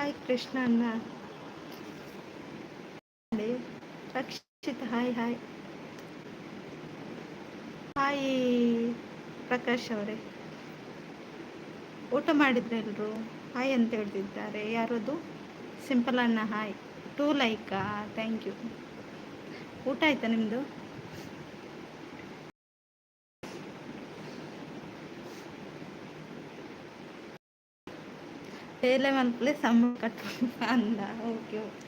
Hi ಕೃಷ್ಣಣ್ಣ. Rakshit hi hi. Hi Prakash ಅವರೇ, ಊಟ ಮಾಡಿದ್ರೆ ಎಲ್ರು ಹಾಯ್ ಅಂತ ಹೇಳ್ತಿದ್ದಾರೆ. ಯಾರದು? ಸಿಂಪಲ್ ಅಣ್ಣ ಹಾಯ್. ಟೂ ಲೈಕಾ? Thank you. ಊಟ ಆಯ್ತಾ ನಿಮ್ಮದು? ಹೇಲೆ ಮಲ್ಪಲೆ ಸಂಬಳ ಕಟ್ಟು ಅಂದ. Okay okay.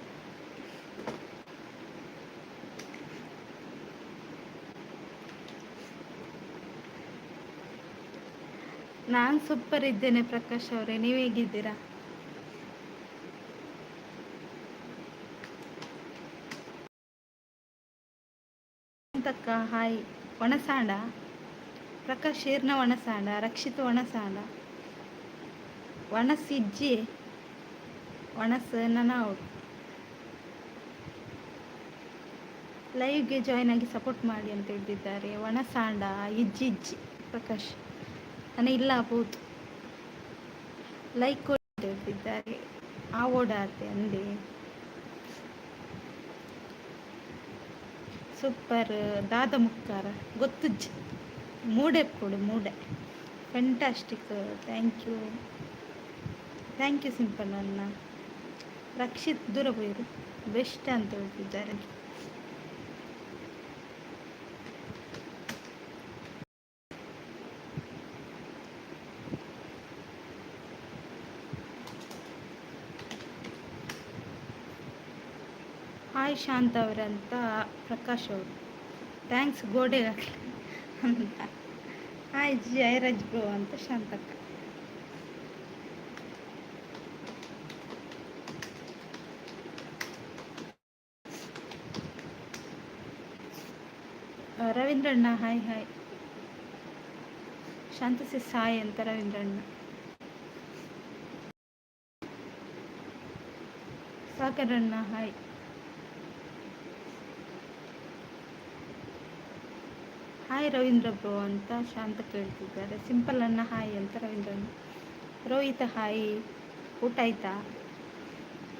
ನಾನು ಸೂಪರ್ ಇದ್ದೇನೆ ಪ್ರಕಾಶ್ ಅವರೇ, ನೀವು ಹೇಗಿದ್ದೀರಾ? ಅಂತಕ್ಕ ಹಾಯ್. ಒಣಸಾಂಡ ಪ್ರಕಾಶ್ ಶೀರ್ನ ಒಣಸಾಂಡ, ರಕ್ಷಿತ್ ಒಣಸಾಂಡ, ಒಣಸಿಜ್ಜಿ ಒಣಸ ನನೌಡ್. ಲೈವ್ಗೆ ಜಾಯ್ನ್ ಆಗಿ ಸಪೋರ್ಟ್ ಮಾಡಿ ಅಂತ ಹೇಳ್ತಿದ್ದಾರೆ. ಒಣಸಾಂಡ ಇಜ್ಜಿ ಇಜ್ಜಿ ಪ್ರಕಾಶ್ ನಾನು ಇಲ್ಲ ಬೋದು ಲೈಕ್ ಕೊಡಿ ಅಂತ ಹೇಳ್ತಿದ್ದಾರೆ. ಆ ಓಡಾತೆ ಅಂದೆ. ಸೂಪರ್ ದಾದ ಮುಕ್ಕಾರ ಗೊತ್ತುಜ್ಜಿ ಮೂಡೆ ಕೊಡು ಮೂಡೆ ಫ್ಯಾಂಟಾಸ್ಟಿಕ್. ಥ್ಯಾಂಕ್ ಯು ಸಿಂಪಲ್ ಅಣ್ಣ. ರಕ್ಷಿತ್ ದೂರ ಹೋಯಿರು ಬೆಸ್ಟ್ ಅಂತ ಹೇಳ್ತಿದ್ದಾರೆ. ಹಾಯ್ ಶಾಂತ ಅವರಂತ ಪ್ರಕಾಶ್ ಅವರು. ಥ್ಯಾಂಕ್ಸ್ ಗೋಡೆ ಅಂತ. ಹಾಯ್ ಜಯರಾಜ್ ಬ್ರೋ ಅಂತ ಶಾಂತಕ್ಕ. ರವೀಂದ್ರಣ್ಣ hi hi. ಶಾಂತಸಿ ಸಾಯ್ ಅಂತ ರವೀಂದ್ರಣ್ಣ. ಸಾಗರಣ್ಣ ಹಾಯ್. ಹಾಯ್ ರವೀಂದ್ರ ಬ್ರೋ ಅಂತ ಶಾಂತ ಕೇಳ್ತಿದ್ದಾರೆ. ಸಿಂಪಲ್ ಅಣ್ಣ ಹಾಯ್ ಅಂತ ರವೀಂದ್ರಣ್ಣ. ರೋಹಿತ ಹಾಯ್. ಊಟ ಆಯ್ತಾ?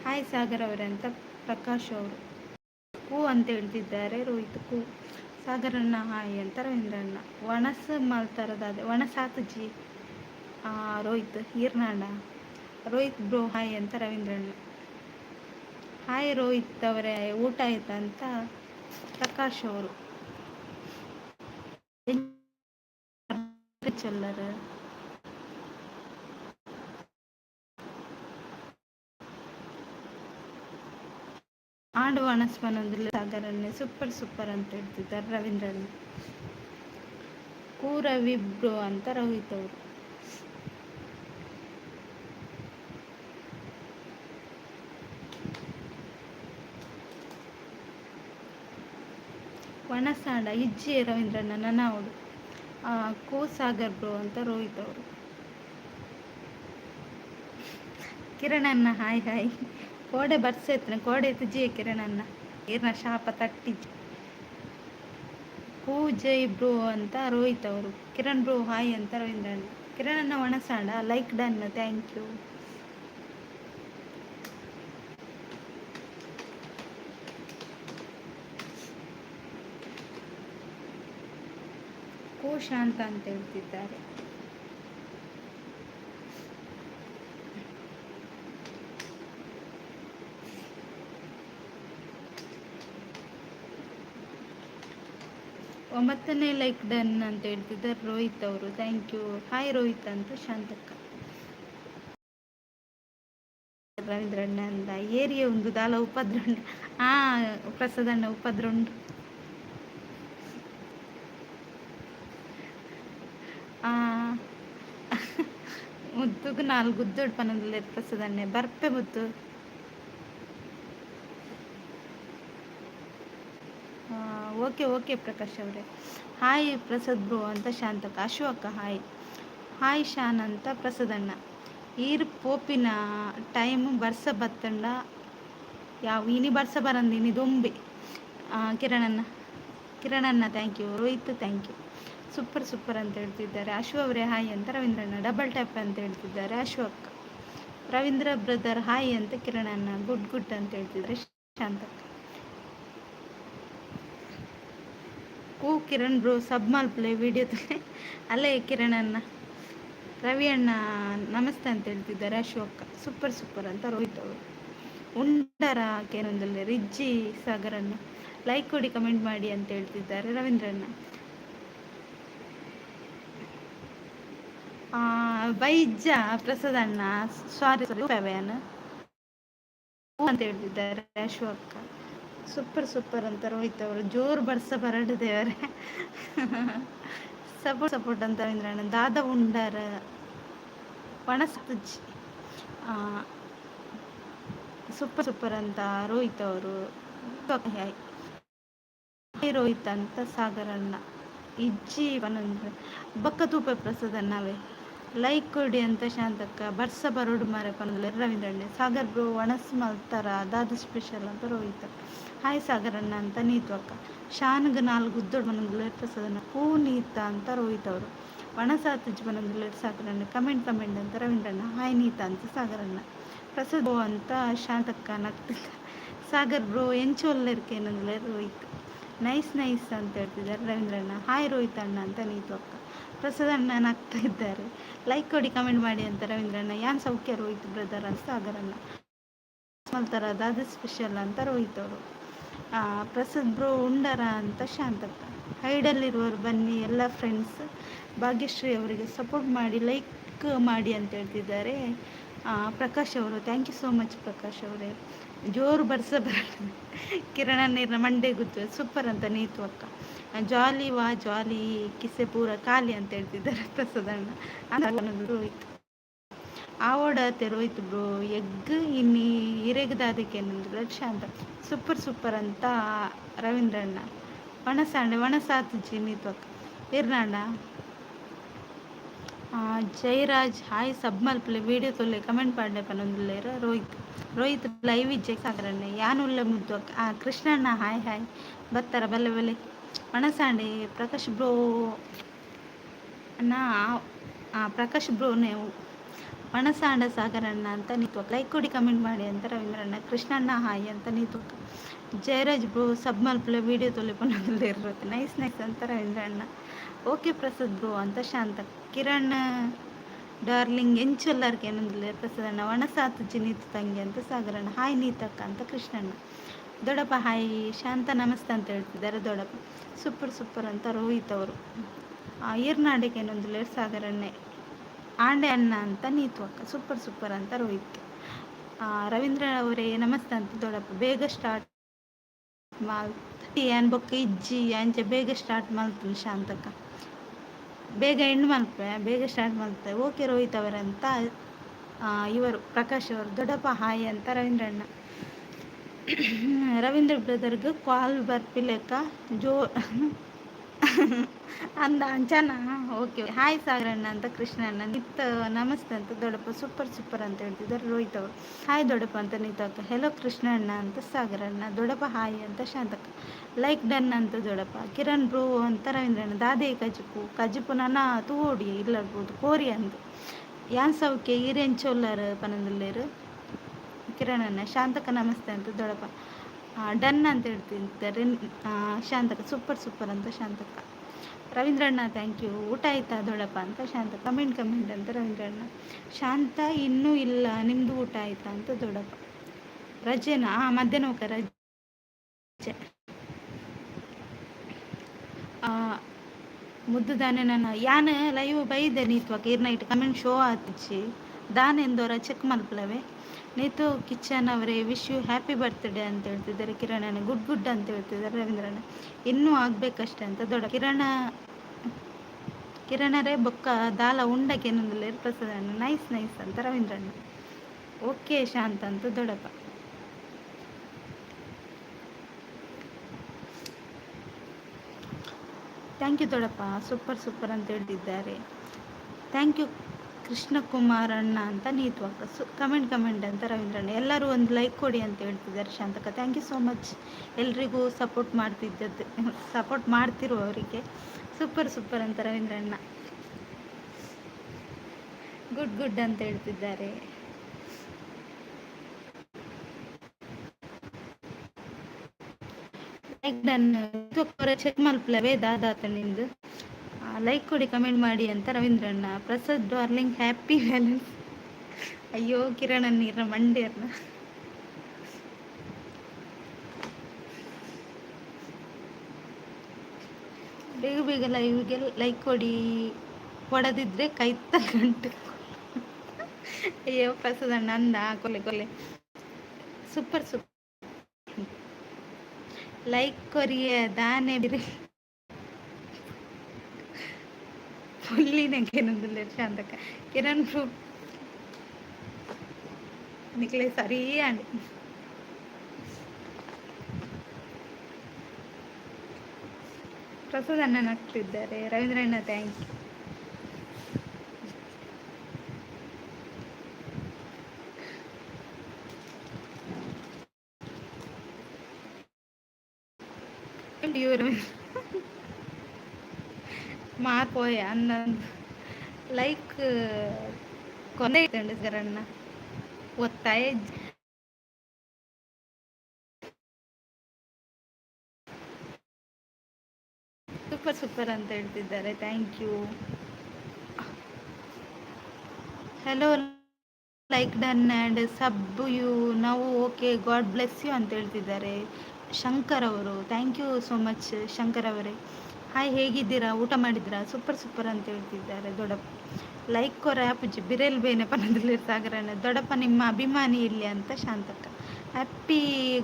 ಹಾಯ್ ಸಾಗರ್ ಅವರೇ ಅಂತ ಪ್ರಕಾಶ್ ಅವರು. ಹೂ ಅಂತ ಹೇಳ್ತಿದ್ದಾರೆ ರೋಹಿತ್. ಹೂ ಸಾಗರಣ್ಣ ಹಾಯ್ ಅಂತ ರವೀಂದ್ರಣ್ಣ. ಒಣಸ ಮಲ್ತಾರದಾದೆ ಒಣಸಾತಜಿ ರೋಹಿತ್ ಈರ್ನಾಡ. ರೋಹಿತ್ ಬ್ರೋ ಹಾಯ್ ಅಂತ ರವೀಂದ್ರಣ್ಣ. ಹಾಯ್ ರೋಹಿತ್ ಅವರೇ, ಊಟ ಆಯ್ತಾ ಅಂತ ಪ್ರಕಾಶ್ ಅವರು. ಚೆಲ್ಲರ ಆಡು ಅಣಸ್ಮನಂದಿಲ್ಲ ಸಾಗರನ್ನೇ ಸೂಪರ್ ಸೂಪರ್ ಅಂತ ಹೇಳ್ತಿದ್ದಾರೆ ರವೀಂದ್ರಣ್ಣ. ಕೂರವಿ ಬ್ರೋ ಅಂತ ರೋಹಿತ್ ಅವರು. ಒಣಸಾಂಡ ಇಜ್ಜಿ ರವೀಂದ್ರಣ್ಣ ನನವಡು. ಕೋ ಸಾಗರ್ ಬ್ರೋ ಅಂತ ರೋಹಿತ್ ಅವರು. ಕಿರಣಣ್ಣ ಹಾಯ್ ಹಾಯ್. ಕೋಡೆ ಬರ್ಸೈತನೆ ಕೋಡೆ ತುಜಿಯ ಕಿರಣಣ್ಣ ಏರ್ನ ಶಾಪ ತಟ್ಟಿಜ್ಜಿ. ಪೂಜೈ ಬ್ರೋ ಅಂತ ರೋಹಿತ್ ಅವರು. ಕಿರಣ್ ಬ್ರೋ ಹಾಯ್ ಅಂತ ರವೀಂದ್ರಣ್ಣ. ಕಿರಣಣ್ಣ ಒಣಸಾಂಡ ಲೈಕ್ ಡನ್ ಥ್ಯಾಂಕ್ ಯು. ಶಾಂತ ಅಂತ ಹೇಳ್ತಿದ್ದಾರೆ. ಒಂಬತ್ತನೇ ಲೈಕ್ ಡನ್ ಅಂತ ಹೇಳ್ತಿದ್ದಾರೆ ರೋಹಿತ್ ಅವರು. Thank you. ಹಾಯ್ ರೋಹಿತ್ ಅಂತ ಶಾಂತಕ್ಕ. ರವೀಂದ್ರಣ್ಣ ಅಂದ ಏರಿಯ ಒಂದು ದಾಲ ಉಪದ್ರಂಡ. ಪ್ರಸಾದಣ್ಣ ಉಪದ್ರಂಡು. ಮುದ್ದುಗು 4 ಗುದ್ದೊಡ್ ಪನದಲ್ಲಿ ಪ್ರಸಾದಣ್ಣೆ ಬರ್ಪೆ ಮುದ್ದು. ಓಕೆ ಓಕೆ ಪ್ರಕಾಶ್ ಅವರೇ. ಹಾಯ್ ಪ್ರಸಾದ್ ಬ್ರೋ ಅಂತ ಶಾಂತಕ್ಕ. ಅಶೋಕ ಹಾಯ್. ಹಾಯ್ ಶಾನ್ ಅಂತ ಪ್ರಸಾದಣ್ಣ. ಈರ್ ಪೋಪಿನ ಟೈಮ್ ಬರ್ಸ ಬತ್ತಂಡ ಯಾವ ಇನಿ ಬರ್ಸ ಬರಂದು ಇನಿ ದೊಂಬೆ. ಕಿರಣಣ್ಣ thank you. Rohit thank you. Super super ಅಂತ ಹೇಳ್ತಿದ್ದಾರೆ. ಅಶು ಅವರೇ ಹಾಯ್ ಅಂತ ರವೀಂದ್ರಣ್ಣ. ಡಬಲ್ ಟ್ಯಾಪ್ ಅಂತ ಹೇಳ್ತಿದ್ದಾರೆ ಅಶೋಕ್. ರವೀಂದ್ರ ಬ್ರದರ್ ಹಾಯ್ ಅಂತ ಕಿರಣಣ್ಣ ಗುಡ್ ಗುಡ್ ಅಂತ ಹೇಳ್ತಿದ್ರೆ ಶಾಂತಕ್ಕ. ಕಿರಣ್ ಬ್ರೋ ಸಬ್ ಪ್ಲೇ ವಿಡಿಯೋದಲ್ಲಿ ಅಲ್ಲೇ ಕಿರಣಣ್ಣ. ರವಿ ಅಣ್ಣ ನಮಸ್ತೆ ಅಂತ ಹೇಳ್ತಿದ್ದಾರೆ ಅಶೋಕ್. ಸೂಪರ್ ಸೂಪರ್ ಅಂತ ರೋಹಿತ್ ಅವರು. ಉಂಡರ ಕೇನೊಂದಲ್ಲಿ ರಿಜ್ಜಿ ಸಾಗರಣ್ಣ ಲೈಕ್ ಕೊಡಿ ಕಮೆಂಟ್ ಮಾಡಿ ಅಂತ ಹೇಳ್ತಿದ್ದಾರೆ ರವೀಂದ್ರಣ್ಣ. ಬೈಜ್ಜ ಪ್ರಸಾದ್ ಅಣ್ಣ ಸಾರಿ ಅಂತ ಹೇಳ್ತಿದ್ದಾರೆ ಅಶೋಕ್. ಸೂಪರ್ ಸೂಪರ್ ಅಂತ ರೋಹಿತ್ ಅವರು. ಜೋರು ಬರ್ಸ ಬರಡಿದೇವರೇ ಸಪೋರ್ಟ್ ಅಂತ ರವೀಂದ್ರಣ್ಣ. ದಾದ ಉಂಡರ ಪಣಸ್ಜಿ ಸೂಪರ್ ಸೂಪರ್ ಅಂತ ರೋಹಿತ್ ಅವರು. ರೋಹಿತ್ ಅಂತ ಸಾಗರಣ್ಣ. ಇಜ್ಜಿ ಪನಂದ್ರೆ ಬಕ್ಕ ತೂಪ ಪ್ರಸಾದಣ್ಣವೇ ಲೈಕ್ ಕೊಡಿ ಅಂತ ಶಾಂತಕ್ಕ. ಬರ್ಸ ಬರೋಡು ಮಾರ ಪನಂದ್ರೆ ರವೀಂದ್ರಣ್ಣ. ಸಾಗರ್ ಬ್ರೋ ಒಣಸ್ ಮಲ್ತಾರ ದಾದು ಸ್ಪೆಷಲ್ ಅಂತ ರೋಹಿತ್. ಹಾಯ್ ಸಾಗರಣ್ಣ ಅಂತ ನೀತು ಅಕ್ಕ. ಶಾನ್ಗ್ 4 ಉದ್ದೋಡು ಮನಂದ್ರೆ ಪ್ರಸಾದಣ್ಣ. ನೀತ ಅಂತ ರೋಹಿತ್ ಅವರು. ಒಣಸಾತಜ್ಜಿ ಮನಂದ್ರೆ ಸಾಗರಣ್ಣ. ಕಮೆಂಟ್ ಅಂತ ರವೀಂದ್ರಣ್ಣ. ಹಾಯ್ ನೀತ ಅಂತ ಸಾಗರಣ್ಣ. ಪ್ರಸಾದ್ ಬ್ರೋ ಅಂತ ಶಾಂತಕ್ಕ ನಗ್ತಿದ್ದ. ಸಾಗರ್ ಬ್ರೋ ಎಂಚೊಲ್ಲರ್ಕೆ ಏನಂದ್ರೆ ರೋಹಿತ್. ನೈಸ್ ಅಂತ ಹೇಳ್ತಿದ್ದಾರೆ ರವೀಂದ್ರಣ್ಣ. ಹಾಯ್ ರೋಹಿತ್ ಅಣ್ಣ ಅಂತ ನೀತು ಅಕ್ಕ. ಪ್ರಸಾದ್ ಅಣ್ಣ ನಗ್ತಾ ಇದ್ದಾರೆ. ಲೈಕ್ ಕೊಡಿ ಕಮೆಂಟ್ ಮಾಡಿ ಅಂತ ರವೀಂದ್ರಣ್ಣ. ಯಾನ್ ಸೌಖ್ಯ ರೋಹಿತ್ ಬ್ರದರ್ ಅಂತ ಸಾಗರಣ್ಣ. ಮಲ್ತಾರ ದಾದ ಸ್ಪೆಷಲ್ ಅಂತ ರೋಹಿತ್ ಅವರು. ಪ್ರಸಾದ್ ಬ್ರೋ ಉಂಡರ ಅಂತ ಶಾಂತಕ್ಕ. ಹೈಡಲ್ಲಿರುವವರು ಬನ್ನಿ ಎಲ್ಲ ಫ್ರೆಂಡ್ಸ್. ಭಾಗ್ಯಶ್ರೀ ಅವರಿಗೆ ಸಪೋರ್ಟ್ ಮಾಡಿ ಲೈಕ್ ಮಾಡಿ ಅಂತ ಹೇಳ್ತಿದ್ದಾರೆ ಪ್ರಕಾಶ್ ಅವರು. Thank you so much Prakash ಅವರೇ. ಜೋರು ಬರ್ಸ ಕಿರಣ ನೀರಿನ ಮಂಡೆ ಗುತ್ತು ಸೂಪರ್ ಅಂತ ನೀತು ಅಕ್ಕ. ಜಾಲಿ ವಾ ಜಾಲಿ ಕಿಸೆ ಪೂರ ಖಾಲಿ ಅಂತ ಹೇಳ್ತಿದ್ದಾರೆ ಪ್ರಸಾದಣ್ಣ. ರೋಹಿತ್ ಆವಡತೆ ರೋಹಿತ್ ಬ್ರೋ ಎಗ್ ಇನ್ನಿ ಇರೆಗದಾದಕ್ಕೆ ಏನಂದ್ರೆ ಶಾಂತ. ಸೂಪರ್ ಅಂತ ರವೀಂದ್ರಣ್ಣ. ಒಣಸಾತುಜಿ ನೀತು ಅಕ್ಕ. ಇರ್ನಾಡ ಜಯರಾಜ್ ಹಾಯ್ ಸಬ್ ಮಲ್ಪಲೆ ವಿಡಿಯೋ ತೊಲೆ ಕಮೆಂಟ್ ಪಾಡ್ಲೆ ಪನೊಂದುಲ್ಲೇರ ರೋಹಿತ್ ಲೈವ್ ಇಜ್ಜೆ ಸಾಗರಣ್ಣೆ. ಯಾನುಲ್ಲ ಮುದ್ದು ಅಕ್ಕ. ಕೃಷ್ಣಣ್ಣ ಹಾಯ್ ಬರ್ತಾರ ಬಲ್ಲೆ ಒಣಸಾಂಡೆ ಪ್ರಕಾಶ್ ಬ್ರೋ ಅಣ್ಣ. ಪ್ರಕಾಶ್ ಬ್ರೋನೇ ಒಣಸಾಂಡ ಸಾಗರಣ್ಣ ಅಂತ ನೀತು. ಲೈಕ್ ಕೊಡಿ ಕಮೆಂಟ್ ಮಾಡಿ ಅಂತ ರವೀಂದ್ರಣ್ಣ. ಕೃಷ್ಣಣ್ಣ ಹಾಯ್ ಅಂತ ನೀತು. ಜಯರಾಜ್ ಬ್ರೋ ಸಬ್ ಮಲ್ಪಲೆ ವಿಡಿಯೋ ತೊಲೆ ಪನೊಂದುಲ್ಲೆ ಇರುತ್ತೆ. ನೈಸ್ ಅಂತ ರವೀಂದ್ರಣ್ಣ. ಓಕೆ ಪ್ರಸಾದ್ ಬ್ರೋ ಅಂತ ಶಾಂತ. ಕಿರಣ್ ಡಾರ್ಲಿಂಗ್ ಎಂಚೊಲ್ಲರ್ಕೆ ಏನಂದಿಲ್ಲ ಪ್ರಸಾದಣ್ಣ. ಒಣಸಾತುಜಿ ನೀತು ತಂಗಿ ಅಂತ ಸಾಗರಣ್ಣ. ಹಾಯ್ ನೀತಕ್ಕ ಅಂತ ಕೃಷ್ಣಣ್ಣ. ದೊಡ್ಡಪ್ಪ ಹಾಯ್ ಶಾಂತ ನಮಸ್ತೆ ಅಂತ ಹೇಳ್ತಿದ್ದಾರೆ ದೊಡ್ಡಪ್ಪ. ಸೂಪರ್ ಅಂತ ರೋಹಿತ್ ಅವರು. ಈರ್ನಾಡಿಗೆ ಏನೊಂದಿಲ್ಲ ಸಾಗರಣ್ಣೆ. ಆಂಡೆ ಅಣ್ಣ ಅಂತ ನೀತು ಅಕ್ಕ. ಸೂಪರ್ ಅಂತ ರೋಹಿತ್. ರವೀಂದ್ರ ಅವರೇ ನಮಸ್ತೆ ಅಂತ ದೊಡ್ಡಪ್ಪ. ಬೇಗ ಸ್ಟಾರ್ಟ್ ಏನ್ ಬೊಕ್ಕ ಇಜ್ಜಿ ಅಂಚೆ ಬೇಗ ಸ್ಟಾರ್ಟ್ ಮಾಡ್ತೀನಿ ಶಾಂತಕ್ಕ. ಬೇಗ ಎಂಡ್ ಮಲ್ಪೆ ಬೇಗ ಸ್ಟಾರ್ಟ್ ಮಾಡ್ತೆ. ಓಕೆ ರೋಹಿತ್ ಅವರಂತ ಇವರು ಪ್ರಕಾಶ್ ಅವರು. ದೊಡ್ಡಪ್ಪ ಹಾಯ್ ಅಂತ ರವೀಂದ್ರಣ್ಣ. ರವೀಂದ್ರ ಬ್ರದರ್ಗೆ ಕಾಲ್ ಬರ್ಪಿಲೆಕ್ಕ ಜೋ ಅಂದ ಅಂಚನ. ಓಕೆ ಹಾಯ್ ಸಾಗರಣ್ಣ ಅಂತ ಕೃಷ್ಣಣ್ಣ. ನಮಸ್ತೆ ಅಂತ ದೊಡ್ಡಪ್ಪ. ಸೂಪರ್ ಅಂತ ಹೇಳ್ತಿದ್ದಾರೆ ರೋಹಿತ್ ಅವರು. ಹಾಯ್ ದೊಡ್ಡಪ್ಪ ಅಂತ ನೀತಕ್ಕ. ಹೆಲೋ ಕೃಷ್ಣಣ್ಣ ಅಂತ ಸಾಗರಣ್ಣ. ದೊಡ್ಡಪ್ಪ ಹಾಯ್ ಅಂತ ಶಾಂತಕ್ಕ. ಲೈಕ್ ಡನ್ ಅಂತ ದೊಡ್ಡಪ್ಪ. ಕಿರಣ್ ಬ್ರೋ ಅಂತ ರವೀಂದ್ರಣ್ಣ. ದಾದೆ ಕಜಿಪು ನನ್ನ ತೂಡಿ ಇಲ್ಲರ್ಬೋದು ಕೋರಿ ಅಂದು. ಯಾನ್ ಸೌಖ್ಯ ಈರೆಂಚೊಲ್ಲರ್ ಪನಂದಲ್ಲೇರು ಕಿರಣಣ್ಣ. ಶಾಂತಕ್ಕ ನಮಸ್ತೆ ಅಂತ ದೊಡ್ಡಪ್ಪ. ಡನ್ ಅಂತ ಹೇಳ್ತಿದ್ದಾರೆ ಶಾಂತಕ್ಕ. ಸೂಪರ್ ಅಂತ ಶಾಂತಕ್ಕ. ರವೀಂದ್ರಣ್ಣ thank you. ಊಟ ಆಯ್ತಾ ದೊಡ್ಡಪ್ಪ ಅಂತ ಶಾಂತ. ಕಮೆಂಟ್ ಅಂತ ರವೀಂದ್ರಣ್ಣ. ಶಾಂತ ಇನ್ನೂ ಇಲ್ಲ ನಿಮ್ಮದು ಊಟ ಆಯ್ತಾ ಅಂತ ದೊಡ್ಡಪ್ಪ. ರಜೆನಾ ಮಧ್ಯಾಹ್ನ ರಜೆ. ಮುದ್ದು ದಾನೆ ನನ್ನ ಯಾನ್ ಲೈವ್ ಬೈದೆ ನೀತ್ವಕ್ಕೆ ಇರ್ನೈಟ್ ಕಮೆಂಟ್ ಶೋ ಆತಿಚ್ಚಿ ದಾನ್ ಎಂದವರ ಚೆಕ್ ಮಲ್ಪಲವೆ ನೀತು ಕಿಚನ್ ಅವರೇ ವಿಶ್ ಯು ಹ್ಯಾಪಿ ಬರ್ತ್ಡೇ ಅಂತ ಹೇಳ್ತಿದ್ದಾರೆ ಕಿರಣನ. ಗುಡ್ ಅಂತ ಹೇಳ್ತಿದ್ದಾರೆ ರವೀಂದ್ರಣ್ಣ. ಇನ್ನೂ ಆಗ್ಬೇಕಷ್ಟೆ ಅಂತ ದೊಡ್ಡ ಕಿರಣರೇ ಬೊಕ್ಕ ದಾಲ ಉಂಡಕ್ಕೆ ಏನಂದಿಲ್ಲ ಪ್ರಸಾದಣ್ಣ. ನೈಸ್ ಅಂತ ರವೀಂದ್ರಣ್ಣ. ಓಕೆ ಶಾಂತ ಅಂತ ದೊಡ್ಡಪ್ಪ. ಥ್ಯಾಂಕ್ ಯು ದೊಡ್ಡಪ್ಪ. ಸೂಪರ್ ಅಂತ ಹೇಳ್ತಿದ್ದಾರೆ. ಥ್ಯಾಂಕ್ ಯು ಕೃಷ್ಣಕುಮಾರ್ ಅಣ್ಣ ಅಂತ ನೀತು ಅಕ್ಕ. ಕಮೆಂಟ್ ಅಂತ ರವೀಂದ್ರಣ್ಣ. ಎಲ್ಲರೂ ಒಂದು ಲೈಕ್ ಕೊಡಿ ಅಂತ ಹೇಳ್ತಿದ್ದಾರೆ ಶಾಂತಕ್ಕ. ಥ್ಯಾಂಕ್ ಯು ಸೋ ಮಚ್ ಎಲ್ರಿಗೂ ಸಪೋರ್ಟ್ ಮಾಡ್ತಿರೋ ಅವರಿಗೆ. ಸೂಪರ್ ಅಂತ ರವೀಂದ್ರಣ್ಣ. ಗುಡ್ ಅಂತ ಹೇಳ್ತಿದ್ದಾರೆ. ಲೈಕ್ ಡನ್ ಚೆಕ್ ಮಲ್ಪಲವೇ ದಾದಾತ ನಿಂದು ಲೈಕ್ ಕೊಡಿ ಕಮೆಂಟ್ ಮಾಡಿ ಅಂತ ರವೀಂದ್ರಣ್ಣ. Prasad darling happy valentine. ಅಯ್ಯೋ ಕಿರಣ್ ನೀರ ಮಂಡ್ಯರ್ನ ಬೇಗ ಬೇಗ ಲೈವ್ಗೆ ಲೈಕ್ ಕೊಡಿ, ಕೊಡದಿದ್ರೆ ಕೈ ತಗಂಟು. ಅಯ್ಯೋ ಪ್ರಸಾದ್ ಅಣ್ಣ ಅಂದ ಕೊಲೆ ಕೊಲೆ. ಸೂಪರ್ ಸೂಪರ್ ಲೈಕ್ ಕೊರಿಯ ದಾನೆ ಬಿರಿ പുള്ളിനെങ്ങനെയൊന്നുമില്ല ശാന്തക്ക കിരൺ ബ്രൂ നിക്കലെ സറിയാണ്. ಪ್ರಸಾದ್ ಅಣ್ಣ ನಗ್ತಿದ್ದಾರೆ. ರವೀಂದ್ರಣ್ಣ ಥ್ಯಾಂಕ್ ಯು. മാറിപ്പോയ അന്ന് ലൈക്ക് കൊണ്ടേയിട്ടുണ്ട് കരണ്ണ ಒತ್ತಾಯ. ಸೂಪರ್ ಸೂಪರ್ ಅಂತ ಹೇಳ್ತಿದ್ದಾರೆ. Thank you. Hello like done and sub you ನಾವು ಓಕೆ ಗಾಡ್ ಬ್ಲೆಸ್ ಯು ಅಂತ ಹೇಳ್ತಿದ್ದಾರೆ ಶಂಕರ್ ಅವರು. Thank you so much Shankar ಅವರೇ. ಹಾಯ್ ಹೇಗಿದ್ದೀರಾ, ಊಟ ಮಾಡಿದ್ರಾ? ಸೂಪರ್ ಸೂಪರ್ ಅಂತ ಹೇಳ್ತಿದ್ದಾರೆ ದೊಡ್ಡಪ್ಪ. ಲೈಕ್ ಕೊರ ಪೂಜೆ ಬಿರೇಲ್ ಬೇನೆ ಪನ್ನದಲ್ಲಿ ಸಾಗರಣ್ಣ. ದೊಡ್ಡಪ್ಪ ನಿಮ್ಮ ಅಭಿಮಾನಿ ಇಲ್ಲಿ ಅಂತ ಶಾಂತಕ್ಕ. ಹ್ಯಾಪಿ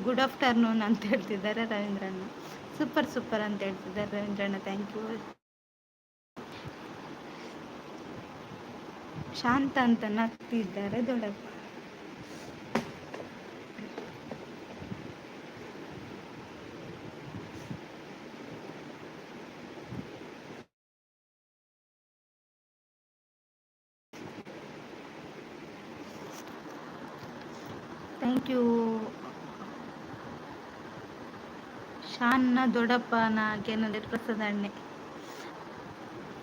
ಗುಡ್ ಆಫ್ಟರ್ನೂನ್ ಅಂತ ಹೇಳ್ತಿದ್ದಾರೆ ರವೀಂದ್ರಣ್ಣ. ಸೂಪರ್ ಸೂಪರ್ ಅಂತ ಹೇಳ್ತಿದ್ದಾರೆ ರವೀಂದ್ರಣ್ಣ. Thank you. ಶಾಂತ ಅಂತ ನಗ್ತಿದ್ದಾರೆ ದೊಡ್ಡಪ್ಪ. ಥ್ಯಾಂಕ್ ಯು ಶಾನ್ನ ದೊಡ್ಡಪ್ಪನ ಕೆನಡೆ ಪ್ರಸಾದ್ ಅಣ್ಣೆ.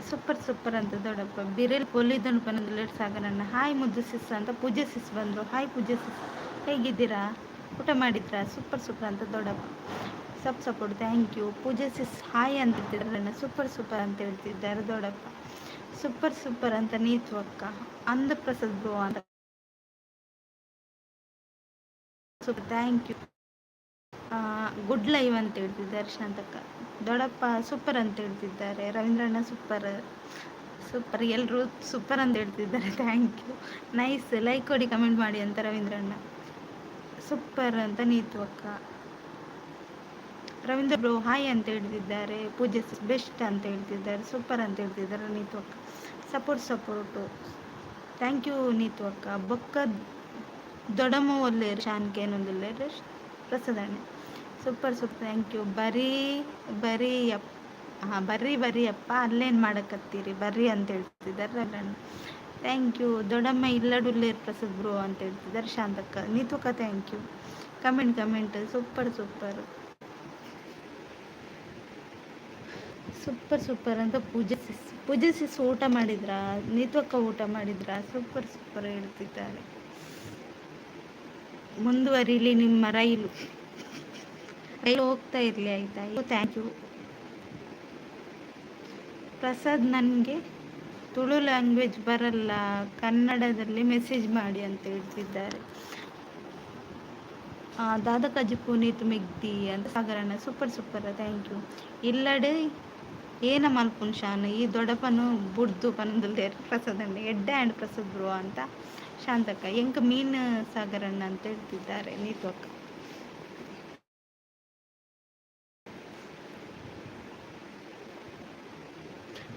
ಸೂಪರ್ ಸೂಪರ್ ಅಂತ ದೊಡ್ಡಪ್ಪ. ಬಿರೇಲ್ ಪೊಲಿದನು ಪನ್ನದಲ್ಲಿ ಸಾಗರಣ್ಣ. ಹಾಯ್ ಮುದ್ದು ಸಿಸ್ ಅಂತ ಪೂಜೆ ಸಿಸ್ ಬಂದರು. ಹಾಯ್ ಪೂಜೆ ಸಿಸ್ ಹೇಗಿದ್ದೀರಾ, ಊಟ ಮಾಡಿದ್ರಾ? ಸೂಪರ್ ಸೂಪರ್ ಅಂತ ದೊಡ್ಡಪ್ಪ. Support thank you. Pooja sis hi ಅಂತಿದ್ದಾರೆ. ಸೂಪರ್ ಸೂಪರ್ ಅಂತ ಹೇಳ್ತಿದ್ದಾರೆ ದೊಡ್ಡಪ್ಪ. ಸೂಪರ್ ಸೂಪರ್ ಅಂತ ನೀತು ಅಕ್ಕ. ಅಂದ ಪ್ರಸಾದ್ ಬ್ರೋ ಅಂತ super thank you. Good live ಅಂತ ಹೇಳ್ತಿದ್ದಾರೆ ಶಾಂತಕ್ಕ. ದೊಡ್ಡಪ್ಪ ಸೂಪರ್ ಅಂತ ಹೇಳ್ತಿದ್ದಾರೆ. ರವೀಂದ್ರಣ್ಣ ಸೂಪರ್ ಸೂಪರ್ ಎಲ್ಲರೂ ಸೂಪರ್ ಅಂತ ಹೇಳ್ತಿದ್ದಾರೆ. Thank you. ನೈಸ್ ಲೈಕ್ ಕೊಡಿ ಕಮೆಂಟ್ ಮಾಡಿ ಅಂತ ರವೀಂದ್ರಣ್ಣ. ಸೂಪರ್ ಅಂತ ನೀತು ಅಕ್ಕ. ರವೀಂದ್ರ ಬ್ರೋ ಹಾಯ್ ಅಂತ ಹೇಳ್ತಿದ್ದಾರೆ. ಪೂಜೆ ಬೆಸ್ಟ್ ಅಂತ ಹೇಳ್ತಿದ್ದಾರೆ. ಸೂಪರ್ ಅಂತ ಹೇಳ್ತಿದ್ದಾರೆ ನೀತು ಅಕ್ಕ. ಸಪೋರ್ಟು ಥ್ಯಾಂಕ್ ಯು ನೀತು ಅಕ್ಕ. ಬೊಕ್ಕ ದೊಡ್ಡಮ್ಮ ಒಲ್ಲೇರು ಶಾನ್ಕೇನೊಂದಿಲ್ಲ ಪ್ರಸಾದಣ್ಣೆ. Super thank you. ಬರೀ ಅಪ್ಪ ಅಲ್ಲೇನು ಮಾಡಕತ್ತೀರಿ ಬರ್ರಿ ಅಂತ ಹೇಳ್ತಿದ್ದಾರೆ ರವೀಂದ್ರಣ್ಣ. Thank you. ದೊಡ್ಡಮ್ಮ ಇಲ್ಲಡುಲ್ಲೇರು ಪ್ರಸಾದ್ ಬ್ರೋ ಅಂತ ಹೇಳ್ತಿದ್ದಾರೆ Shantakka. ನೀತುಕ್ಕ thank you. Comment super ಅಂತ ಪೂಜೆ ಸಿಸ್ ಊಟ ಮಾಡಿದ್ರಾ? ನೀತುಕ್ಕ ಊಟ ಮಾಡಿದ್ರಾ? ಸೂಪರ್ ಹೇಳ್ತಿದ್ದಾರೆ. ಮುಂದುವರಿಲಿ ನಿಮ್ಮ ರೈಲು ಹೋಗ್ತಾ ಇರಲಿ ಆಯಿತಾ. Thank you. ಪ್ರಸಾದ್ ನನಗೆ ತುಳು ಲ್ಯಾಂಗ್ವೇಜ್ ಬರಲ್ಲ, ಕನ್ನಡದಲ್ಲಿ ಮೆಸೇಜ್ ಮಾಡಿ ಅಂತ ಹೇಳ್ತಿದ್ದಾರೆ. ದಾದಕಜಿ ಪುನೀತ್ ಮೆಗ್ದಿ ಅಂತ ಸಾಗರಣ್ಣ. Super thank you. ಇಲ್ಲಡೆ ಏನ ಮಲ್ಪುನ್ ಶಾನ್ ಈ ದೊಡ್ಡಪ್ಪನು ಬುಡ್ದು ಪನದಲ್ಲಿ ಪ್ರಸಾದಣ್ಣ ಎಡ್ಡ ಆ್ಯಂಡ್ ಪ್ರಸಾದ್ ಬ್ರೋ ಅಂತ ಶಾಂತಕ್ಕ. ಎಂಕ ಮೀನ್ ಸಾಗರಣ್ಣ ಅಂತ ಹೇಳ್ತಿದ್ದಾರೆ ನೀತು ಅಕ್ಕ.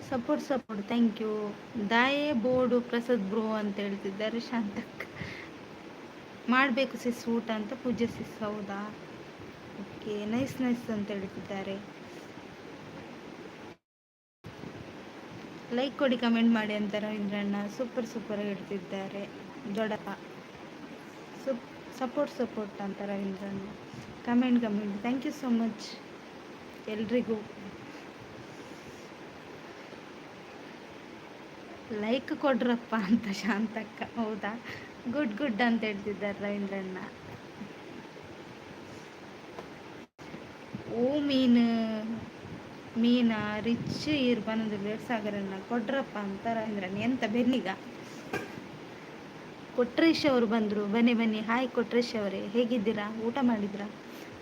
Support thank you. ದಾಯೆ ಬೋರ್ಡು ಪ್ರಸಾದ್ ಬ್ರೋ ಅಂತ ಹೇಳ್ತಿದ್ದಾರೆ ಶಾಂತಕ್ಕ. ಮಾಡಬೇಕು ಸಿಸ್ ಊಟ ಅಂತ ಪೂಜೆ ಸಿಸ್. ಹೌದಾ ಓಕೆ ನೈಸ್ ಅಂತ ಹೇಳ್ತಿದ್ದಾರೆ. ಲೈಕ್ ಕೊಡಿ ಕಮೆಂಟ್ ಮಾಡಿ ಅಂತ ರವೀಂದ್ರಣ್ಣ. ಸೂಪರ್ ಹೇಳ್ತಿದ್ದಾರೆ ದೊಡ್ಡಪ್ಪ. ಸಪೋರ್ಟ್ ಅಂತ ರವೀಂದ್ರಣ್ಣ. Comment thank you so much ಎಲ್ರಿಗೂ. ಲೈಕ್ ಕೊಡ್ರಪ್ಪ ಅಂತ ಶಾಂತಕ್ಕ. ಹೌದಾ ಗುಡ್ ಅಂತ ಹೇಳ್ತಿದ್ದಾರೆ ರವೀಂದ್ರಣ್ಣ. ಓ ಮೀನ ರಿಚ್ ಇರ್ ಬಂದು ಬೇಡ್ಸಾಗರನ್ನ ಕೊಡ್ರಪ್ಪ ಅಂತ ರವೀಂದ್ರನ್ ಎಂತ ಬೆನ್ನಿಗ. ಕೊಟ್ರೇಶ್ ಅವರು ಬಂದರು. ಬನ್ನಿ ಬನ್ನಿ. ಹಾಯ್ ಕೊಟ್ರೇಶ್ ಅವರೇ, ಹೇಗಿದ್ದೀರಾ? ಊಟ ಮಾಡಿದ್ರಾ?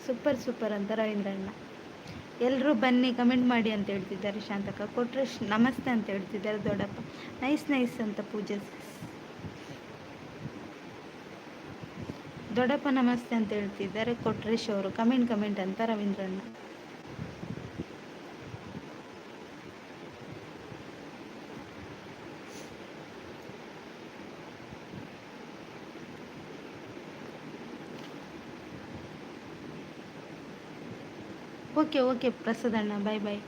ಸೂಪರ್ ಸೂಪರ್ ಅಂತ ರವೀಂದ್ರಣ್ಣ. ಎಲ್ಲರೂ ಬನ್ನಿ ಕಮೆಂಟ್ ಮಾಡಿ ಅಂತ ಹೇಳ್ತಿದ್ದಾರೆ. ಶಾಂತಕ ಕೊಟ್ರೇಶ್ ನಮಸ್ತೆ ಅಂತ ಹೇಳ್ತಿದ್ದಾರೆ. ದೊಡ್ಡಪ್ಪ ನೈಸ್ ನೈಸ್ ಅಂತ ಪೂಜೆ. ದೊಡ್ಡಪ್ಪ ನಮಸ್ತೆ ಅಂತ ಹೇಳ್ತಿದ್ದಾರೆ ಕೊಟ್ರೇಶ್ ಅವರು. ಕಮೆಂಟ್ ಅಂತ ರವೀಂದ್ರಣ್ಣ. ಓಕೆ ಪ್ರಸಾದಣ್ಣ, bye bye.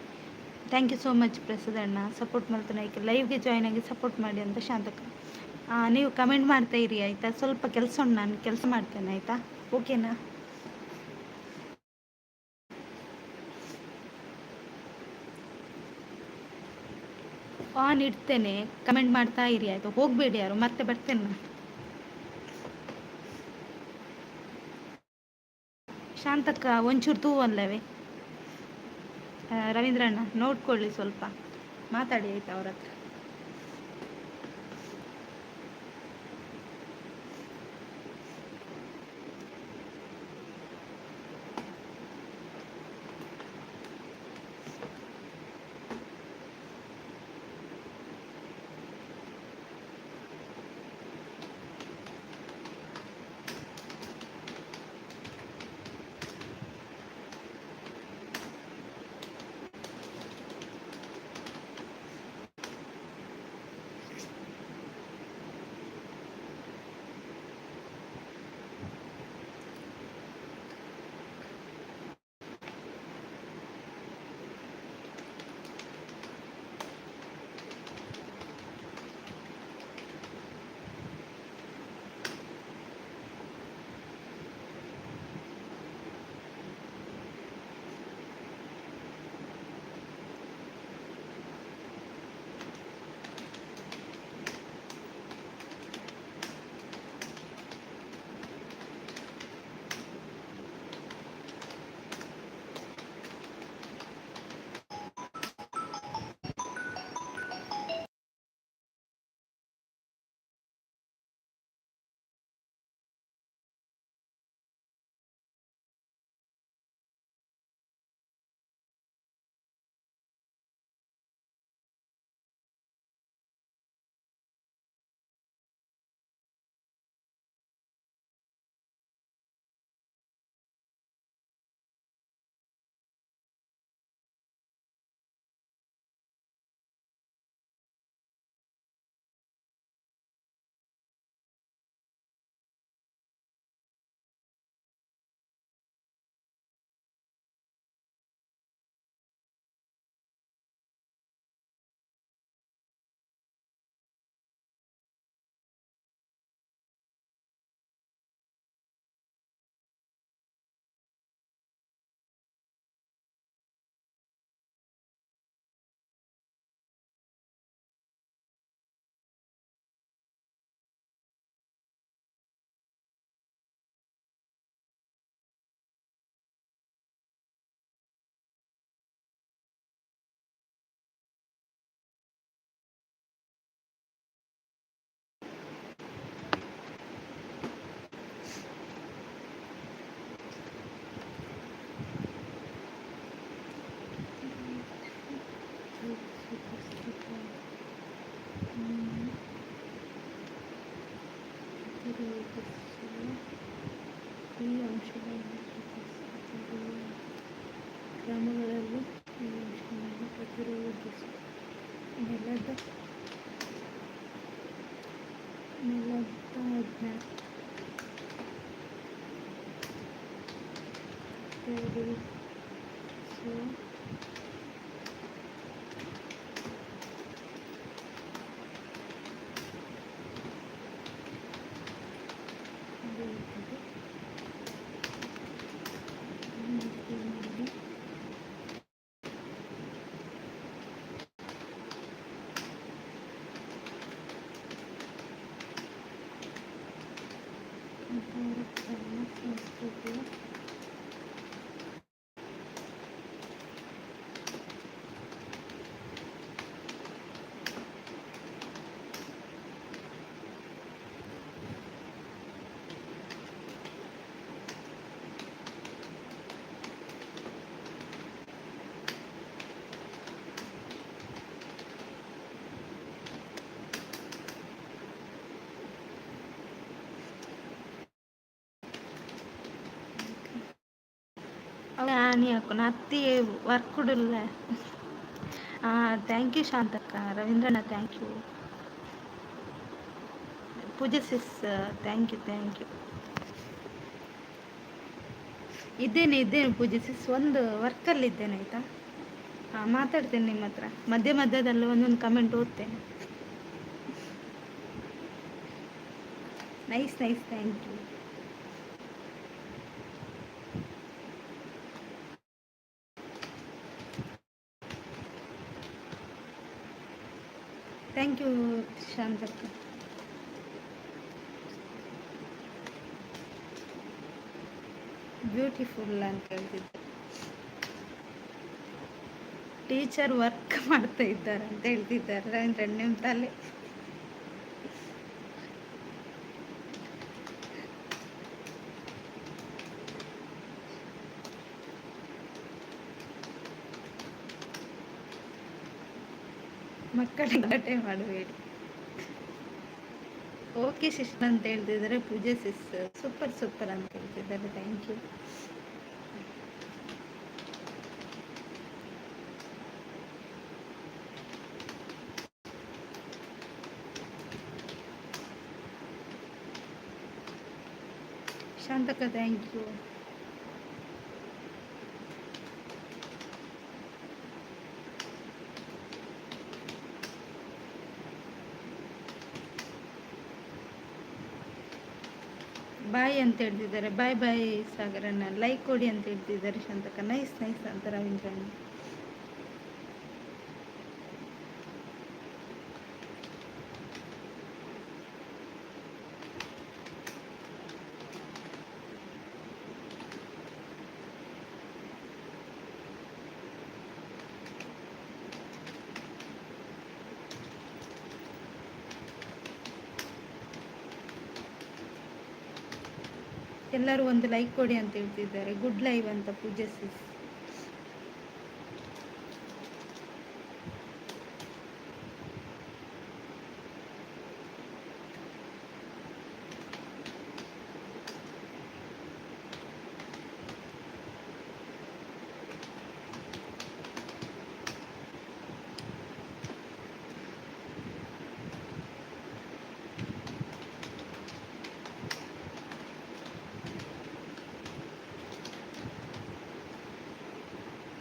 Thank you so much ಪ್ರಸಾದಣ್ಣ. ಸಪೋರ್ಟ್ ಮಾಡ್ತಾನೆ ಲೈವ್ಗೆ ಜಾಯ್ನ್ ಆಗಿ ಸಪೋರ್ಟ್ ಮಾಡಿ ಅಂತ ಶಾಂತಕ. ನೀವು ಕಮೆಂಟ್ ಮಾಡ್ತಾ ಇರಿ ಆಯಿತಾ. ಸ್ವಲ್ಪ ಕೆಲಸ ಉಂಟು, ನಾನು ಕೆಲಸ ಮಾಡ್ತೇನೆ ಆಯಿತಾ. ಓಕೆನಾ? ಆನ್ ಇಡ್ತೇನೆ, ಕಮೆಂಟ್ ಮಾಡ್ತಾ ಇರಿ ಆಯಿತಾ. ಹೋಗಬೇಡಿ ಯಾರು, ಮತ್ತೆ ಬರ್ತೇನೆ ನಾನು. ಶಾಂತಕ್ಕ ಒಂಚೂರು ತೂ ಅಲ್ಲವೇ ರವೀಂದ್ರಣ್ಣ, ನೋಡ್ಕೊಳ್ಳಿ ಸ್ವಲ್ಪ ಮಾತಾಡಿ ಆಯ್ತಾ ಅವ್ರ ಹತ್ರ. ಈ ಅಂಶಗಳನ್ನು ಕ್ರಮಗಳಲ್ಲಿ ಈ ಅಂಶಗಳನ್ನು ಪ್ರತಿರೋಧಿಸಿ ನೆಲದ ಸಂಸ್ಕೃತಿಯ అని అక్కున అత్తి వర్కుడుల్ల థ్యాంక్ యూ శాంతక్క రవీంద్రన్న థ్యాంక్ యూ ಪೂಜೆ ಸಿಸ್ ಥ್ಯಾಂಕ್ ಯು ಇದ್ದೇನೆ ಪೂಜೆ ಸಿಸ್ ಒಂದು ವರ್ಕಲ್ಲಿ ಇದ್ದೇನೆ ಆಯಿತಾ. ಮಾತಾಡ್ತೇನೆ ನಿಮ್ಮ ಹತ್ರ ಮಧ್ಯದಲ್ಲಿ ಒಂದೊಂದು ಕಮೆಂಟ್ ಓದ್ತೇನೆ. Nice thank you. Thank you ಶಾಂತಕ್ಕ. ಬ್ಯೂಟಿಫುಲ್ ಅಂತ ಹೇಳ್ತಿದ್ದೆ. ಟೀಚರ್ ವರ್ಕ್ ಮಾಡ್ತಾ ಇದ್ದಾರೆ ಅಂತ ಹೇಳ್ತಿದ್ದಾರೆ ರವೀಂದ್ರ ನಿಮ್ಮ ತಲೆ. ಮಕ್ಕಳಿಗೆ ಗಲಾಟೆ ಮಾಡಬೇಡಿ. ಓಕೆ ಶಿಷ್ಟ ಅಂತ ಹೇಳ್ತಿದ್ದಾರೆ. ಪೂಜೆ ಸಿಸ್ ಸೂಪರ್ ಅಂತ ಹೇಳ್ತಿದ್ದಾರೆ. Thank you. ಶಾಂತಕ ಥ್ಯಾಂಕ್ ಯು. ಬಾಯ್ ಅಂತ ಹೇಳ್ತಿದ್ದಾರೆ. ಬಾಯ್ ಸಾಗರನ್ನ ಲೈಕ್ ಕೊಡಿ ಅಂತ ಹೇಳ್ತಿದ್ದಾರೆ ಶಾಂತಕ. ನೈಸ್ ಅಂತ ರವೀಂದ್ರಣ್ಣ. ಎಲ್ಲರೂ ಒಂದು ಲೈಕ್ ಕೊಡಿ ಅಂತ ಹೇಳ್ತಿದ್ದಾರೆ. ಗುಡ್ ಲೈವ್ ಅಂತ ಪೂಜೆ ಸಿಸ್.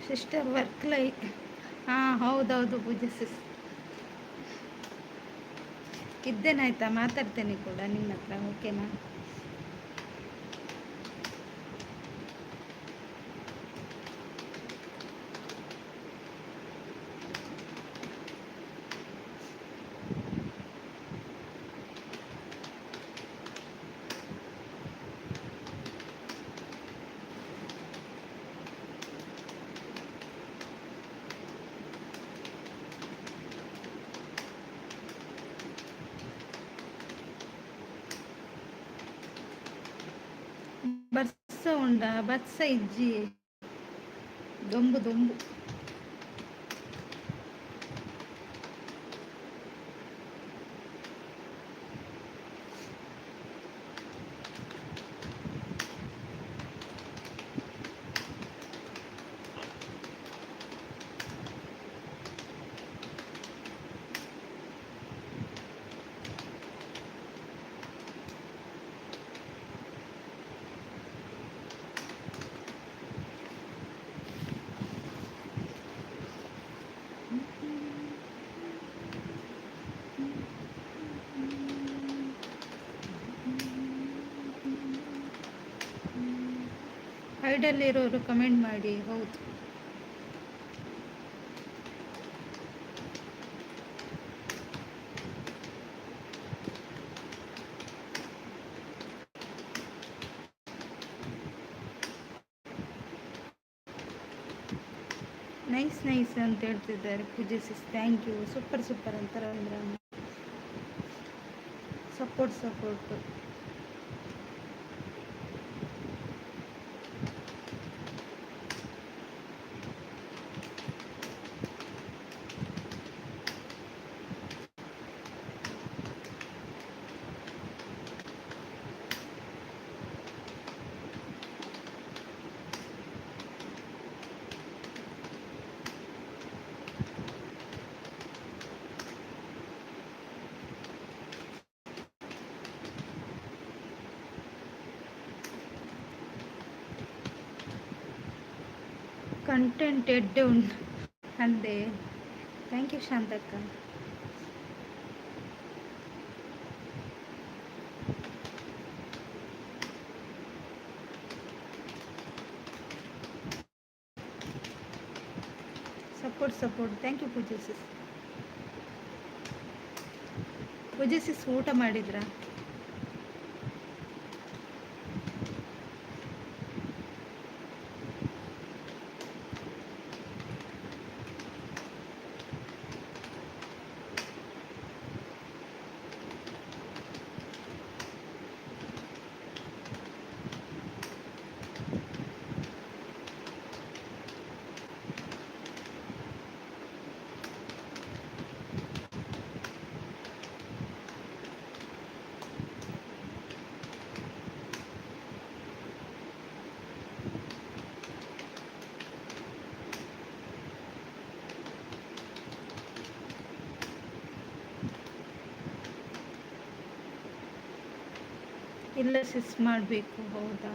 ಸಿಸ್ಟರ್ ವರ್ಕ್ ಲೈಕ್ ಹೌದೌದು ಪೂಜೆ ಸಿಸ್. ಇದ್ದೇನಾಯ್ತಾ, ಮಾತಾಡ್ತೇನೆ ಕೂಡ ನಿಮ್ಮ ಹತ್ರ. ಓಕೆನಾ? బస్స ఉండా బస్స ఇజ్జి దొంబు ಸೈಡಲ್ಲಿರೋರು ಕಮೆಂಟ್ ಮಾಡಿ. ಹೌದು, ನೈಸ್ ಅಂತ ಹೇಳ್ತಿದ್ದಾರೆ ಪೂಜೆ ಸಿಸ್. Thank you. ಸೂಪರ್ ಅಂತ ರವೀಂದ್ರ. ಸಪೋರ್ಟ್. ಕಂಟೆಂಟ್ ಎಡ್ಡೆ ಉಂಟು ಅಂದೆ. ಥ್ಯಾಂಕ್ ಯು ಶಾಂತಕ್ಕ. Support thank you Pooja sis. ಪೂಜೆ ಸಿಸ್ ಊಟ ಮಾಡಿದ್ರಾ? ಇಲ್ಲ ಸಿಸ್ ಮಾಡಬೇಕು. ಹೌದಾ?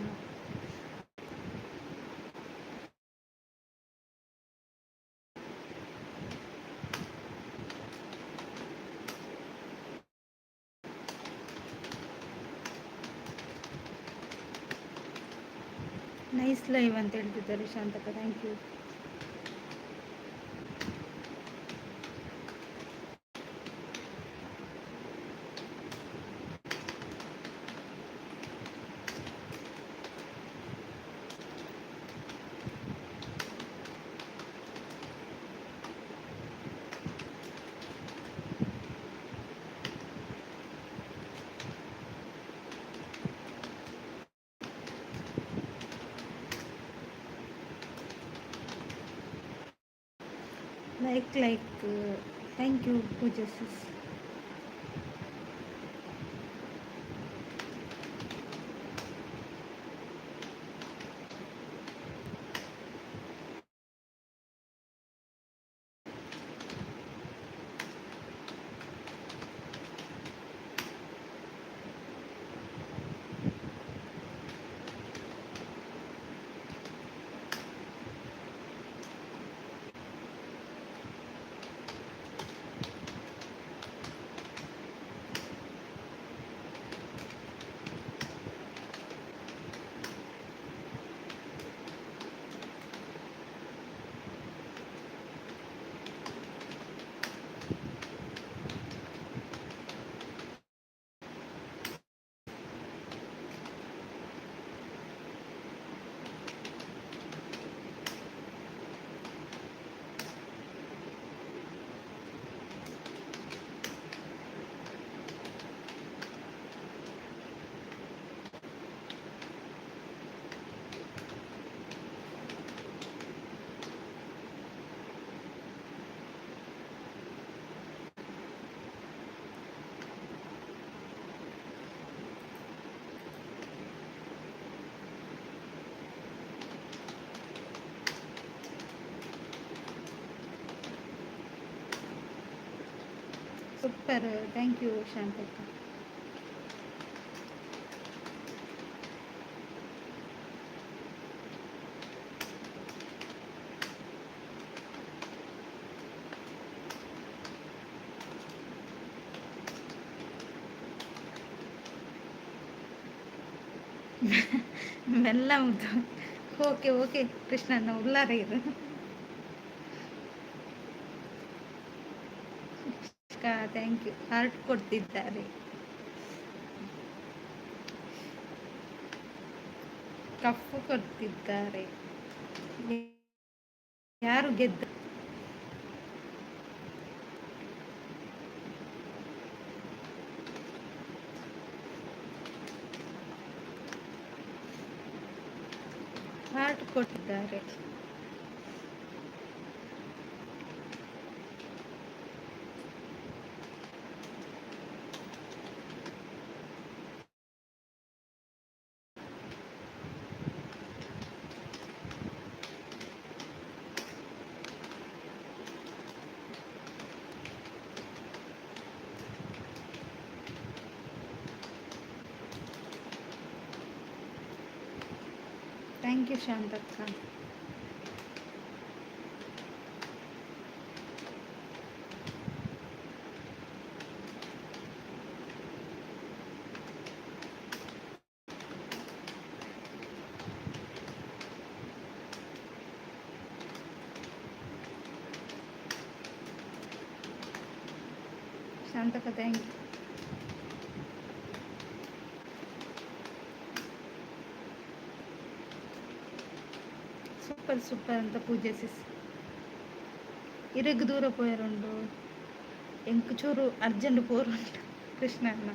ನೈಸ್ ಲೈವ್ ಅಂತ ಹೇಳ್ತಿದ್ದಾರೆ ಶಾಂತಕ. Thank you. Like thank you Pooja sis. Super thank you ಶಾಂತಕ್ಕ. ಮೆಲ್ಲ ಮುದ್ದು. ಓಕೆ ಕೃಷ್ಣಣ್ಣ ಉಲ್ಲಾರ ಇದು. Thank you. ಹಾರ್ಟ್ ಕೊಡ್ತಿದ್ದಾರೆ. ಕಪ್ಪು ಕೊಡ್ತಿದ್ದಾರೆ. ಯಾರು ಗೆದ್ದ? ಹಾರ್ಟ್ ಕೊಟ್ಟಿದ್ದಾರೆ. ಥ್ಯಾಂಕ್ ಯು ಶಾಂತಕ್ಕ. ಶಾಂತಕ ಥ್ಯಾಂಕ್ ಯು. ಸೂಪರ್ ಸೂಪರ್ ಅಂತ ಪೂಜೆ ಸಿಸ್. ಇರಗ್ ದೂರ ಪೋಯರುಂಡು ಎಂಕ್ ಚೂರು ಅರ್ಜೆಂಟ್ ಪೋರುಂಟು ಕೃಷ್ಣ ಅಣ್ಣ.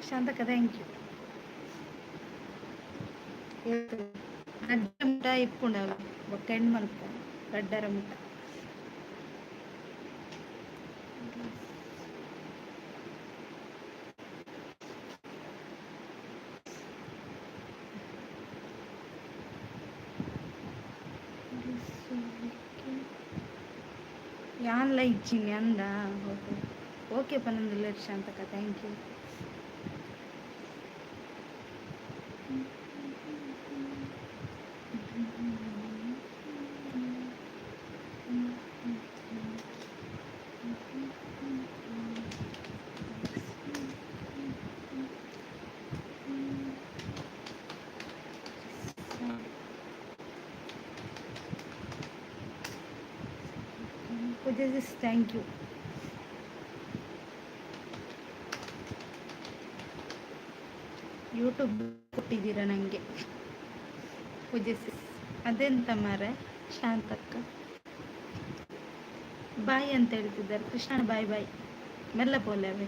ಶಾಂತಕ ಥ್ಯಾಂಕ್ ಯು. ಗಡ್ಡರ ಮುಟ ಇಪ್ಪುಂಡವ ಬೊಕ್ಕ ಹೆಣ್ಣು ಮಲ್ಪ ಗಡ್ಡರ ಮುಟ. ಯಾನ್ಲ ಇಚ್ಚಿನಿ ಅಂದ okay ಪನ್ನೊಂದು ಶಾಂತಕ thank you. Pooja sis thank you. YouTube ಕೊಟ್ಟಿದ್ದೀರಾ ನನಗೆ ಪೂಜೆ ಸಿಸ್. ಅದೆಂತ ಮಾರೆ ಶಾಂತಕ್ಕ ಬಾಯ್ ಅಂತ ಹೇಳ್ತಿದ್ದಾರೆ. ಕೃಷ್ಣ ಬಾಯ್ ಬಾಯ್ ಮೆಲ್ಲ ಪೋಲೆ ಅವೇ.